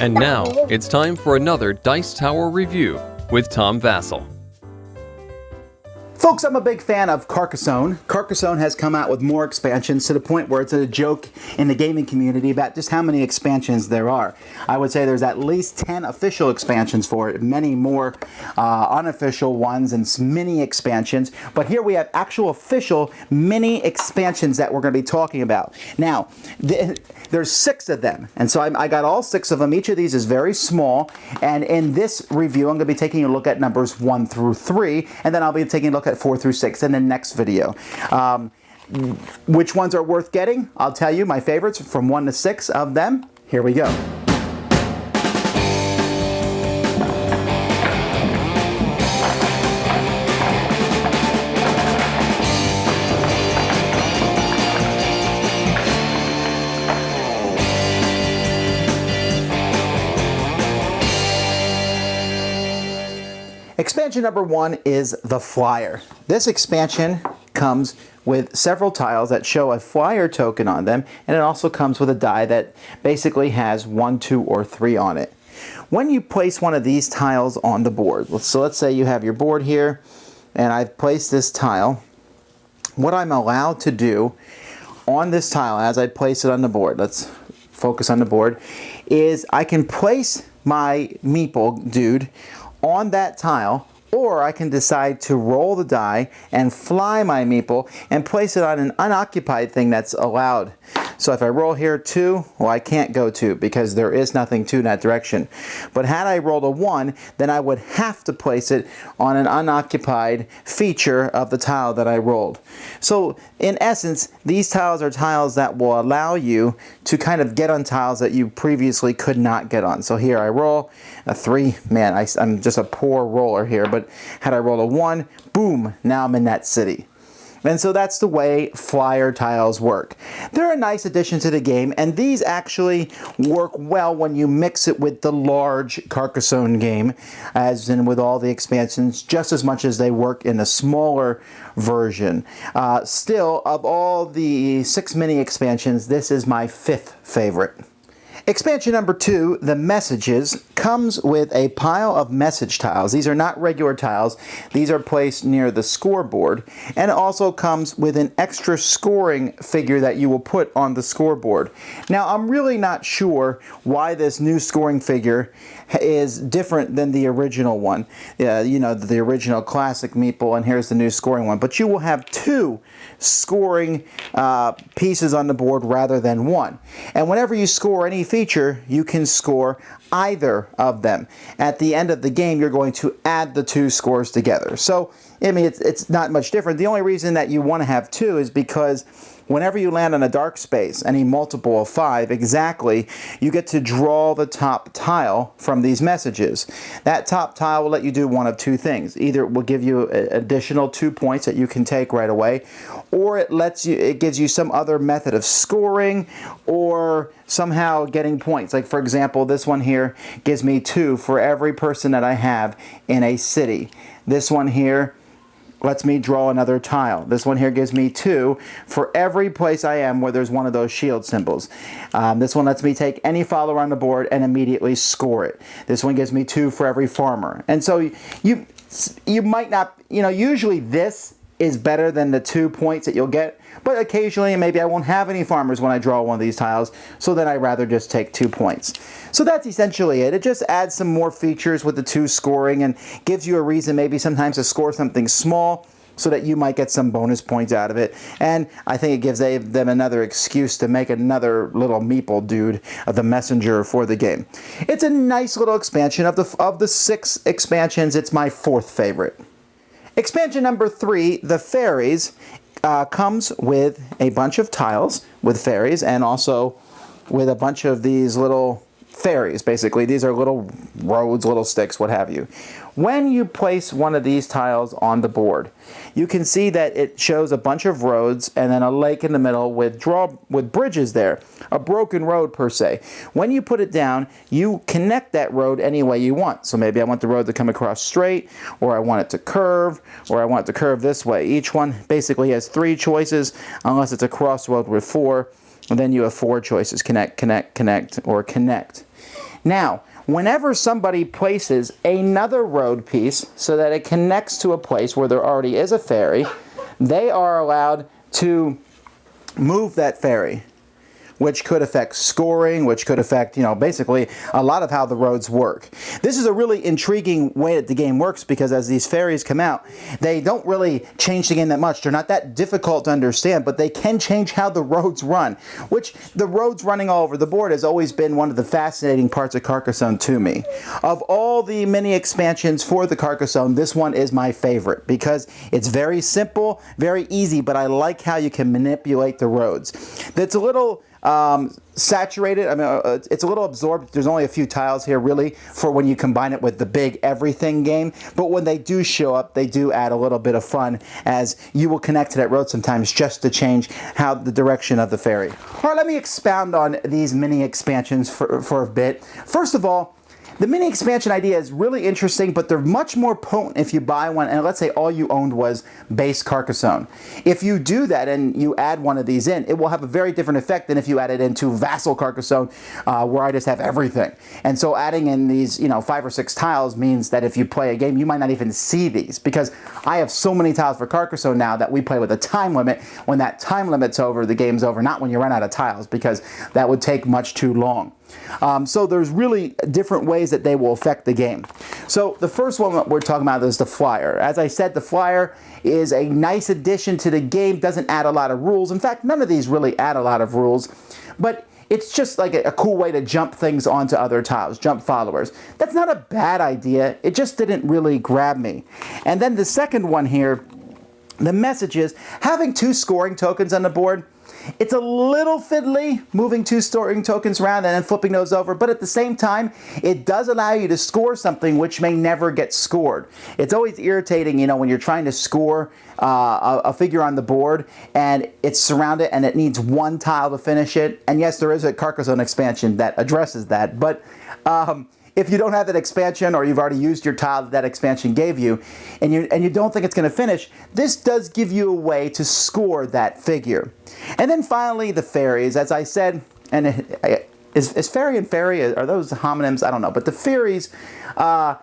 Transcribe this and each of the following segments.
And now, it's time for another Dice Tower review with Tom Vasel. Folks, I'm a big fan of Carcassonne. Carcassonne has come out with more expansions to the point where it's a joke in the gaming community about just how many expansions there are. I would say there's at least 10 official expansions for it, many more unofficial ones and mini expansions. But here we have actual official mini expansions that we're going to be talking about. Now, there's 6 of them, and so I got all 6 of them. Each of these is very small, and in this review I'm going to be taking a look at numbers 1 through 3, and then I'll be taking a look at 4 through 6 in the next video. Which ones are worth getting? I'll tell you my favorites from 1 to 6 of them. Here we go. Expansion number 1 is the Flyer. This expansion comes with several tiles that show a flyer token on them, and it also comes with a die that basically has 1, 2, or 3 on it. When you place one of these tiles on the board, so let's say you have your board here, and I've placed this tile, what I'm allowed to do on this tile as I place it on the board, let's focus on the board, is I can place my meeple dude on that tile, or I can decide to roll the die and fly my meeple and place it on an unoccupied thing that's allowed. So if I roll here 2, well, I can't go 2 because there is nothing 2 in that direction. But had I rolled a 1, then I would have to place it on an unoccupied feature of the tile that I rolled. So in essence, these tiles are tiles that will allow you to kind of get on tiles that you previously could not get on. So here I roll a 3. Man, I'm just a poor roller here, but had I rolled a 1, boom, now I'm in that city. And so that's the way flyer tiles work. They're a nice addition to the game, and these actually work well when you mix it with the large Carcassonne game, as in with all the expansions, just as much as they work in a smaller version. Still, of all the 6 mini expansions, this is my 5th favorite. Expansion number 2, the Messages, comes with a pile of message tiles. These are not regular tiles. These are placed near the scoreboard, and it also comes with an extra scoring figure that you will put on the scoreboard. Now, I'm really not sure why this new scoring figure is different than the original one. You know, the original classic meeple, and here's the new scoring one. But you will have 2 scoring pieces on the board rather than 1. And whenever you score any feature, you can score either of them. At the end of the game, you're going to add the 2 scores together. So, I mean, it's not much different. The only reason that you want to have 2 is because whenever you land on a dark space, any multiple of 5 exactly, you get to draw the top tile from these messages. That top tile will let you do one of 2 things. Either it will give you additional 2 points that you can take right away, or it gives you some other method of scoring or somehow getting points. Like, for example, this one here gives me 2 for every person that I have in a city. This one here lets me draw another tile. This one here gives me 2 for every place I am where there's one of those shield symbols. This one lets me take any follower on the board and immediately score it. This one gives me 2 for every farmer. And so you might not, you know, usually this is better than the 2 points that you'll get, but occasionally maybe I won't have any farmers when I draw one of these tiles, so then I'd rather just take 2 points. So that's essentially it. It just adds some more features with the 2 scoring and gives you a reason maybe sometimes to score something small so that you might get some bonus points out of it. And I think it gives them another excuse to make another little meeple dude of the messenger for the game. It's a nice little expansion. Of the 6 expansions, it's my 4th favorite. Expansion number 3, the Fairies, comes with a bunch of tiles with fairies and also with a bunch of these little fairies, basically. These are little roads, little sticks, what have you. When you place one of these tiles on the board, you can see that it shows a bunch of roads and then a lake in the middle with bridges there, a broken road per se. When you put it down, you connect that road any way you want. So maybe I want the road to come across straight, or I want it to curve, or I want it to curve this way. Each one basically has 3 choices, unless it's a crossroad with 4, and then you have 4 choices: connect, connect, connect, or connect. Now, whenever somebody places another road piece so that it connects to a place where there already is a fairy, they are allowed to move that fairy, which could affect scoring, which could affect, basically a lot of how the roads work. This is a really intriguing way that the game works because as these fairies come out, they don't really change the game that much. They're not that difficult to understand, but they can change how the roads run, which the roads running all over the board has always been one of the fascinating parts of Carcassonne to me. Of all the mini expansions for the Carcassonne, this one is my favorite because it's very simple, very easy, but I like how you can manipulate the roads. It's a little saturated. It's a little absorbed. There's only a few tiles here really for when you combine it with the big everything game, but when they do show up, they do add a little bit of fun as you will connect to that road sometimes just to change how the direction of the fairy. All right, let me expound on these mini expansions for a bit. First of all, the mini expansion idea is really interesting, but they're much more potent if you buy one and let's say all you owned was base Carcassonne. If you do that and you add one of these in, it will have a very different effect than if you add it into Vasel Carcassonne, where I just have everything. And so adding in these, 5 or 6 tiles means that if you play a game, you might not even see these because I have so many tiles for Carcassonne now that we play with a time limit. When that time limit's over, the game's over, not when you run out of tiles because that would take much too long. So there's really different ways that they will affect the game. So the first one that we're talking about is the flyer. As I said, the flyer is a nice addition to the game, doesn't add a lot of rules. In fact, none of these really add a lot of rules, but it's just like a cool way to jump things onto other tiles, jump followers. That's not a bad idea, it just didn't really grab me. And then the second one here, the message is having 2 scoring tokens on the board. It's a little fiddly moving 2 scoring tokens around and then flipping those over, but at the same time, it does allow you to score something which may never get scored. It's always irritating, when you're trying to score a figure on the board and it's surrounded and it needs 1 tile to finish it. And yes, there is a Carcassonne expansion that addresses that, but if you don't have that expansion or you've already used your tile that expansion gave you and you don't think it's going to finish, this does give you a way to score that figure. And then finally, the fairies. As I said, and is fairy and fairy, are those homonyms? I don't know. But the fairies, I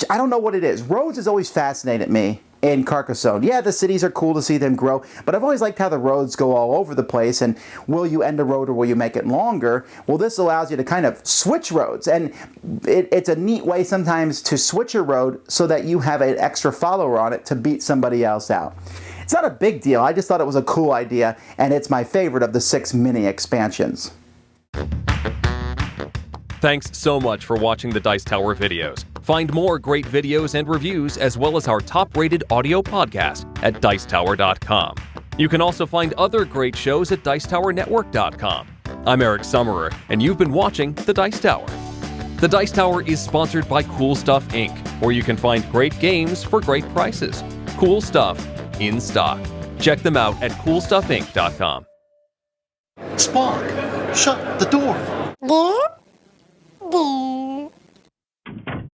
don't know what it is. Roads has always fascinated me in Carcassonne. Yeah, the cities are cool to see them grow, but I've always liked how the roads go all over the place, and will you end a road or will you make it longer? Well, this allows you to kind of switch roads, and it's a neat way sometimes to switch a road so that you have an extra follower on it to beat somebody else out. It's not a big deal, I just thought it was a cool idea, and it's my favorite of the 6 mini expansions. Thanks so much for watching the Dice Tower videos. Find more great videos and reviews as well as our top-rated audio podcast at Dicetower.com. You can also find other great shows at Dicetowernetwork.com. I'm Eric Summerer, and you've been watching The Dice Tower. The Dice Tower is sponsored by Cool Stuff Inc., where you can find great games for great prices. Cool stuff in stock. Check them out at CoolStuffInc.com. Spock, shut the door. Yeah?